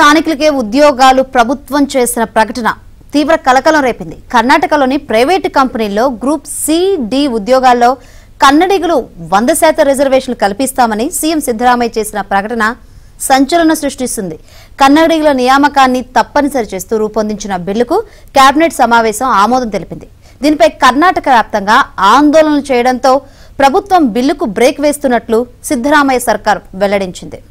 స్థానికులకే ఉద్యోగాలు ప్రభుత్వం చేసిన ప్రకటన తీవ్ర కలకలం రేపింది. కర్ణాటకలోని ప్రైవేటు కంపెనీల్లో గ్రూప్ సి, డి ఉద్యోగాల్లో కన్నడిగులు 100% రిజర్వేషన్లు కల్పిస్తామని సీఎం సిద్ధరామయ్య చేసిన ప్రకటన సంచలనం సృష్టిస్తుంది. కన్నడిగుల నియామకాన్ని తప్పనిసరి చేస్తూ రూపొందించిన బిల్లుకు కేబినెట్ సమావేశం ఆమోదం తెలిపింది. దీనిపై కర్ణాటక వ్యాప్తంగా ఆందోళనలు చేయడంతో ప్రభుత్వం బిల్లుకు బ్రేక్ వేస్తున్నట్లు సిద్ధరామయ్య సర్కార్ వెల్లడించింది.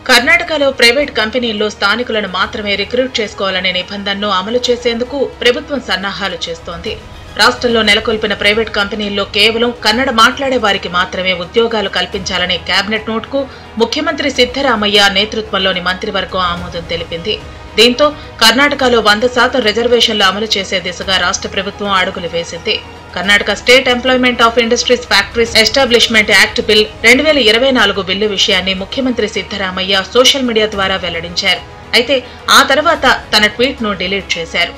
కర్ణాటకలో ప్రైవేట్ కంపెనీల్లో స్థానికులను మాత్రమే రిక్రూట్ చేసుకోవాలనే నిబంధనను అమలు చేసేందుకు ప్రభుత్వం సన్నాహాలు చేస్తోంది. రాష్ట్రంలో నెలకొల్పిన ప్రైవేట్ కంపెనీల్లో కేవలం కన్నడ మాట్లాడే వారికి మాత్రమే ఉద్యోగాలు కల్పించాలనే కేబినెట్ నోట్కు ముఖ్యమంత్రి సిద్ధరామయ్య నేతృత్వంలోని మంత్రివర్గం ఆమోదం తెలిపింది. దీంతో కర్ణాటకలో 100% రిజర్వేషన్లు అమలు చేసే దిశగా రాష్ట్ర ప్రభుత్వం అడుగులు వేసింది. Karnataka state employment of industries factories establishment act bill 2024 bill విషయాన్ని ముఖ్యమంత్రి సిద్ధరామయ్య సోషల్ మీడియా ద్వారా వెల్లడించారు. అయితే ఆ తర్వాత తన ట్వీట్ ను డిలీట్ చేశారు.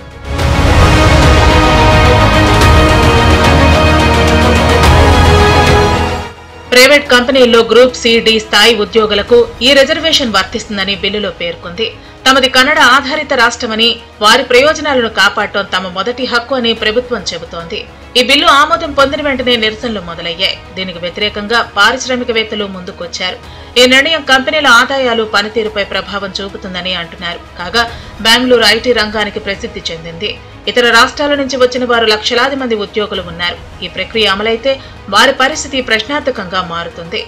ప్రైవేట్ కంపెనీల్లో గ్రూప్ సి, డి స్థాయి ఉద్యోగులకు ఈ రిజర్వేషన్ వర్తిస్తుందని బిల్లులో పేర్కొంది. తమది కన్నడ ఆధారిత రాష్ట్రమని, వారి ప్రయోజనాలను కాపాడటం తమ మొదటి హక్కు అని ప్రభుత్వం చెబుతోంది. ఈ బిల్లు ఆమోదం పొందిన వెంటనే నిరసనలు మొదలయ్యాయి. దీనికి వ్యతిరేకంగా పారిశ్రామికవేత్తలు ముందుకొచ్చారు. ఈ నిర్ణయం కంపెనీల ఆదాయాలు, పనితీరుపై ప్రభావం చూపుతుందని అంటున్నారు. కాగా బెంగళూరు ఐటీ రంగానికి ప్రసిద్ధి చెందింది. ఇతర రాష్ట్రాల నుంచి వచ్చిన వారు లక్షలాది మంది ఉద్యోగులు ఉన్నారు. ఈ ప్రక్రియ అమలైతే వారి పరిస్థితి ప్రశ్నార్థకంగా మారుతుంది.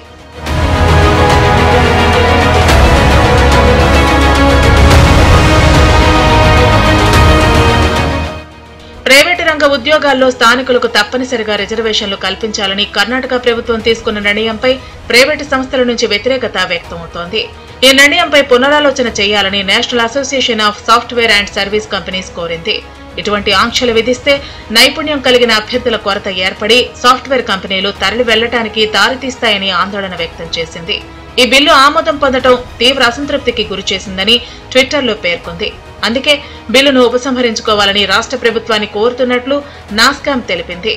ప్రైవేటు రంగ ఉద్యోగాల్లో స్థానికులకు తప్పనిసరిగా రిజర్వేషన్లు కల్పించాలని కర్ణాటక ప్రభుత్వం తీసుకున్న నిర్ణయంపై ప్రైవేటు సంస్థల నుంచి వ్యతిరేకత వ్యక్తమవుతోంది. ఈ నిర్ణయంపై పునరాలోచన చేయాలని national association of software and service companies కోరింది. ఇటువంటి ఆంక్షలు విధిస్తే నైపుణ్యం కలిగిన అభ్యర్థుల కొరత ఏర్పడి సాఫ్ట్వేర్ కంపెనీలు తరలి వెళ్లటానికి దారితీస్తాయని ఆందోళన వ్యక్తం చేసింది. ఈ బిల్లు ఆమోదం పొందడం తీవ్ర అసంతృప్తికి గురిచేసిందని ట్విట్టర్లో పేర్కొంది. అందుకే బిల్లును ఉపసంహరించుకోవాలని రాష్ట్ర ప్రభుత్వాన్ని కోరుతున్నట్లు నాస్కామ్ తెలిపింది.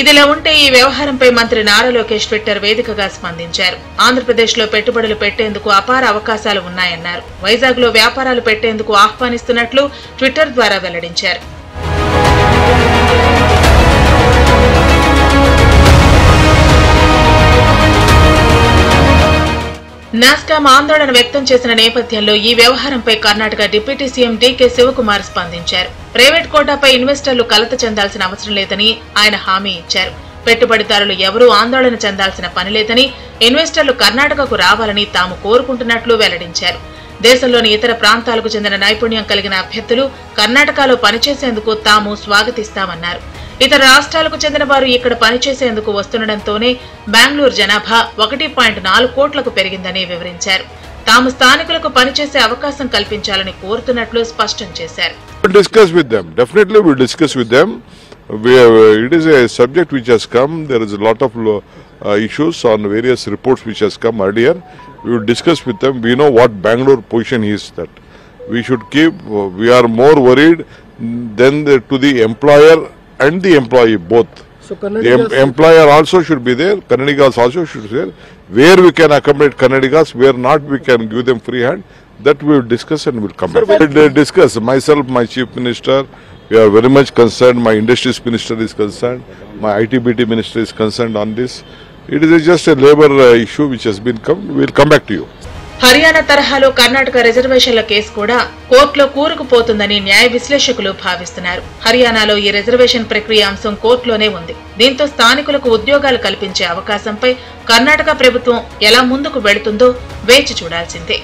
ఇదిలా ఉంటే ఈ వ్యవహారంపై మంత్రి నారా లోకేష్ ట్విట్టర్ వేదికగా స్పందించారు. ఆంధ్రప్రదేశ్లో పెట్టుబడులు పెట్టేందుకు అపార అవకాశాలు ఉన్నాయన్నారు. వైజాగ్లో వ్యాపారాలు పెట్టేందుకు ఆహ్వానిస్తున్నట్లు ట్విట్టర్ ద్వారా వెల్లడించారు. నాస్కామ్ ఆందోళన వ్యక్తం చేసిన నేపథ్యంలో ఈ వ్యవహారంపై కర్ణాటక డిప్యూటీ సీఎం డీకే శివకుమార్ స్పందించారు. ప్రైవేట్ కోటాపై ఇన్వెస్టర్లు కలత చెందాల్సిన అవసరం లేదని ఆయన హామీ ఇచ్చారు. పెట్టుబడిదారులు ఎవరూ ఆందోళన చెందాల్సిన పని లేదని, ఇన్వెస్టర్లు కర్ణాటకకు రావాలని తాము కోరుకుంటున్నట్లు వెల్లడించారు. దేశంలోని ఇతర ప్రాంతాలకు చెందిన నైపుణ్యం కలిగిన అభ్యర్థులు కర్ణాటకలో పనిచేసేందుకు తాము స్వాగతిస్తామన్నారు. ఇతర రాష్ట్రాలకు చెందిన వారు ఇక్కడ పనిచేసేందుకు వస్తుండటంతోనే బెంగళూరు జనాభా 1.4 కోట్లకు పెరిగిందని వివరించారు. తాము స్థానికులకు పనిచేసే అవకాశం కల్పించాలని కోరుతున్నట్లు స్పష్టం చేశారు. Discuss with them. Definitely we'll discuss with them. It is a subject which has come. There is a lot of issues on various reports which has come earlier. We will discuss with them. We know what Bangalore position is that we should keep. We are more worried than to the employer and the employee both. So the employer also should be there. Kannadigas also should be there. Where we can accommodate Kannadigas, where not we can give them free hand. That we will discuss and we will come back. We will discuss. Myself, my chief minister, we are very much concerned. My industries minister is concerned. My ITBT minister is concerned on this. It is just a labor issue which has been come. We will come back to you. Haryana తరహాలో కర్ణాటక రిజర్వేషన్ల case కూడా కోర్టులో కూరుకుపోతుందని న్యాయ విశ్లేషకులు భావిస్తున్నారు. హర్యానాలో ఈ reservation ప్రక్రియ అంశం కోర్టులోనే ఉంది. దీంతో స్థానికులకు ఉద్యోగాలు కల్పించే అవకాశంపై కర్ణాటక ప్రభుత్వం ఎలా ముందుకు వెళుతుందో వేచి చూడాల్సిందే.